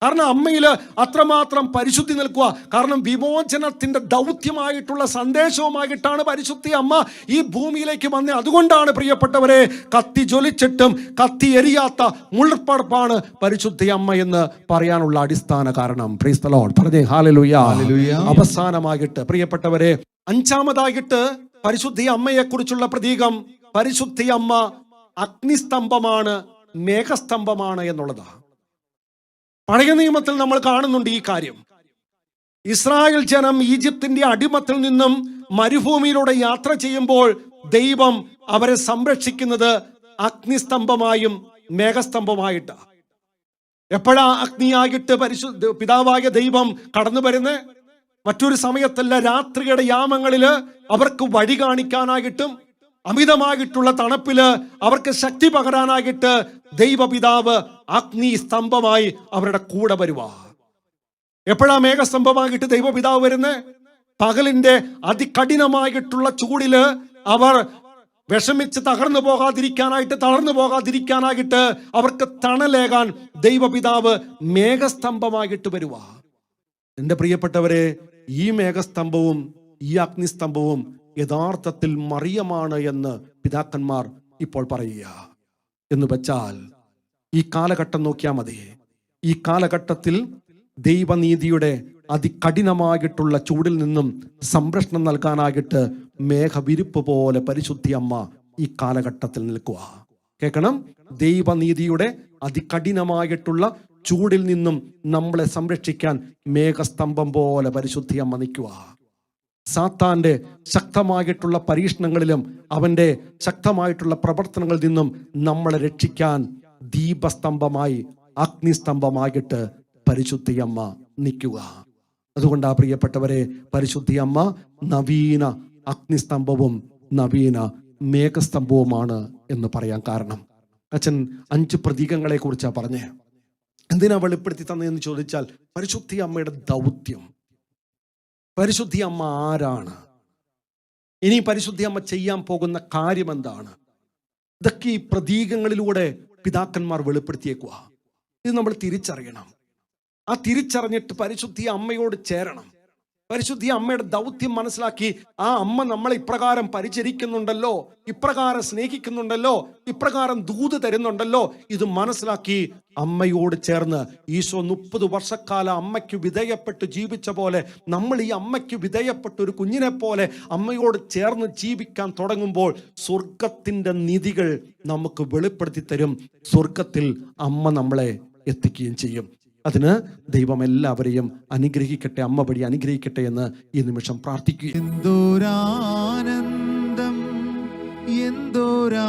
കാരണം അമ്മയിൽ അത്രമാത്രം പരിശുദ്ധി നിൽക്കുക. കാരണം വിമോചനത്തിന്റെ ദൗത്യമായിട്ടുള്ള സന്ദേശവുമായിട്ടാണ് പരിശുദ്ധ അമ്മ ഈ ഭൂമിയിലേക്ക് വന്നത്. അതുകൊണ്ടാണ് പ്രിയപ്പെട്ടവരെ, കത്തി ജ്വലിച്ചിട്ടും കത്തി എരിയാത്ത മുൾപടർപ്പാണ് പരിശുദ്ധ അമ്മ എന്ന് പറയാനുള്ള അടിസ്ഥാന കാരണം. Price the lord. പറഞ്ഞേ ഹല്ലേലൂയ. അവസാനമായിട്ട് പ്രിയപ്പെട്ടവരെ, 5ാമതായിട്ട് പരിശുദ്ധ അമ്മയെ കുറിച്ചുള്ള പ്രതീകം, പരിശുദ്ധ അമ്മ അഗ്നിസ്തംഭമാണ്, മേഘസ്തംഭമാണ് എന്നുള്ളതാണ്. പഴയ നിയമത്തിൽ നമ്മൾ കാണുന്നുണ്ട് ഈ കാര്യം. ഇസ്രായേൽ ജനം ഈജിപ്തിന്റെ അടിമത്തിൽ നിന്നും മരുഭൂമിയിലൂടെ യാത്ര ചെയ്യുമ്പോൾ ദൈവം അവരെ സംരക്ഷിക്കുന്നത് അഗ്നിസ്തംഭമായും മേഘസ്തംഭമായിട്ട്. എപ്പോഴാ അഗ്നിയായിട്ട് പിതാവായ ദൈവം കടന്നു വരുന്നത്? മറ്റൊരു സമയത്തല്ല. രാത്രിയുടെ യാമങ്ങളില് അവർക്ക് വഴി കാണിക്കാനായിട്ടും അമിതമായിട്ടുള്ള തണുപ്പില് അവർക്ക് ശക്തി പകരാനായിട്ട് ദൈവപിതാവ് അഗ്നി സ്തംഭമായി അവരുടെ കൂടെ വരുവാ. എപ്പോഴാ മേഘസ്തംഭമായിട്ട് ദൈവപിതാവ് വരുന്നത്? പകലിന്റെ അതികഠിനമായിട്ടുള്ള ചൂടില് അവർ വിഷമിച്ച് തളർന്നു പോകാതിരിക്കാനായിട്ട് അവർക്ക് തണലേകാൻ ദൈവപിതാവ് മേഘസ്തംഭമായിട്ട് വരുവാ. എന്റെ പ്രിയപ്പെട്ടവരെ, ഈ മേഘസ്തംഭവും ഈ അഗ്നിസ്തംഭവും യഥാർത്ഥത്തിൽ മറിയമാണ് എന്ന് പിതാക്കന്മാർ ഇപ്പോൾ പറയുക. എന്ന് വെച്ചാൽ ഈ കാലഘട്ടം നോക്കിയാൽ മതി. ഈ കാലഘട്ടത്തിൽ ദൈവനീതിയുടെ അതികഠിനമായിട്ടുള്ള ചൂടിൽ നിന്നും സംരക്ഷണം നൽകാനായിട്ട് മേഘവിരിപ്പ് പോലെ പരിശുദ്ധി അമ്മ ഈ കാലഘട്ടത്തിൽ നിൽക്കുക. കേൾക്കണം, ദൈവനീതിയുടെ അതികഠിനമായിട്ടുള്ള ചൂടിൽ നിന്നും നമ്മളെ സംരക്ഷിക്കാൻ മേഘസ്തംഭം പോലെ പരിശുദ്ധി അമ്മ നിൽക്കുക. സാത്താന്റെ ശക്തമായിട്ടുള്ള പരീക്ഷണങ്ങളിലും അവന്റെ ശക്തമായിട്ടുള്ള പ്രവർത്തനങ്ങളിൽ നിന്നും നമ്മളെ രക്ഷിക്കാൻ ദീപസ്തംഭമായി അഗ്നിസ്തംഭമായിട്ട് പരിശുദ്ധി അമ്മ നിൽക്കുക. അതുകൊണ്ടാ പ്രിയപ്പെട്ടവരെ, പരിശുദ്ധി അമ്മ നവീന അഗ്നിസ്തംഭവും നവീന മേഘസ്തംഭവുമാണ് എന്ന് പറയാൻ കാരണം. അച്ഛൻ 5 പ്രതീകങ്ങളെ കുറിച്ചാണ് പറഞ്ഞേ. എന്തിനാ വെളിപ്പെടുത്തി തന്നതെന്ന് ചോദിച്ചാൽ, പരിശുദ്ധി അമ്മയുടെ ദൗത്യം, പരിശുദ്ധി അമ്മ ആരാണ്, ഇനി പരിശുദ്ധി അമ്മ ചെയ്യാൻ പോകുന്ന കാര്യം എന്താണ്, ഇതൊക്കെ ഈ പ്രതീകങ്ങളിലൂടെ പിതാക്കന്മാർ വെളിപ്പെടുത്തിയേക്കുക. ഇത് നമ്മൾ തിരിച്ചറിയണം. ആ തിരിച്ചറിഞ്ഞിട്ട് പരിശുദ്ധി അമ്മയോട് ചേരണം. പരിശുദ്ധി അമ്മയുടെ ദൗത്യം മനസ്സിലാക്കി ആ അമ്മ നമ്മളെ ഇപ്രകാരം പരിചരിക്കുന്നുണ്ടല്ലോ, ഇപ്രകാരം സ്നേഹിക്കുന്നുണ്ടല്ലോ, ഇപ്രകാരം ദൂത് തരുന്നുണ്ടല്ലോ, ഇത് മനസ്സിലാക്കി അമ്മയോട് ചേർന്ന് ഈശോ 30 വർഷക്കാലം അമ്മയ്ക്ക് വിധേയപ്പെട്ട് ജീവിച്ച പോലെ നമ്മൾ ഈ അമ്മയ്ക്ക് വിധേയപ്പെട്ട ഒരു കുഞ്ഞിനെ പോലെ അമ്മയോട് ചേർന്ന് ജീവിക്കാൻ തുടങ്ങുമ്പോൾ സ്വർഗത്തിന്റെ നിധികൾ നമുക്ക് വെളിപ്പെടുത്തി തരും. സ്വർഗത്തിൽ അമ്മ നമ്മളെ എത്തിക്കുകയും ചെയ്യും. അതിന് ദൈവം എല്ലാവരെയും അനുഗ്രഹിക്കട്ടെ, അമ്മ വഴി അനുഗ്രഹിക്കട്ടെ എന്ന് ഈ നിമിഷം പ്രാർത്ഥിക്കുക.
എന്തോരാനന്ദം എന്തോരാനന്ദം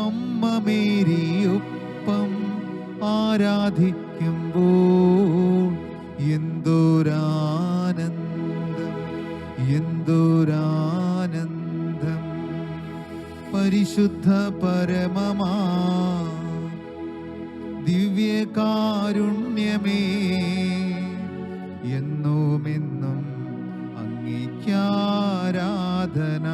അമ്മ മേരിയൊപ്പം അങ്ങയോടൊപ്പം ആരാധിക്കുമ്പോൾ എന്തൊരാനന്ദം, എന്തൊരാനന്ദം. പരിശുദ്ധ പരമമാ ദിവ്യകാരുണ്യമേ, എന്നുമെന്നും അങ്ങേയ്ക്കാരാധന.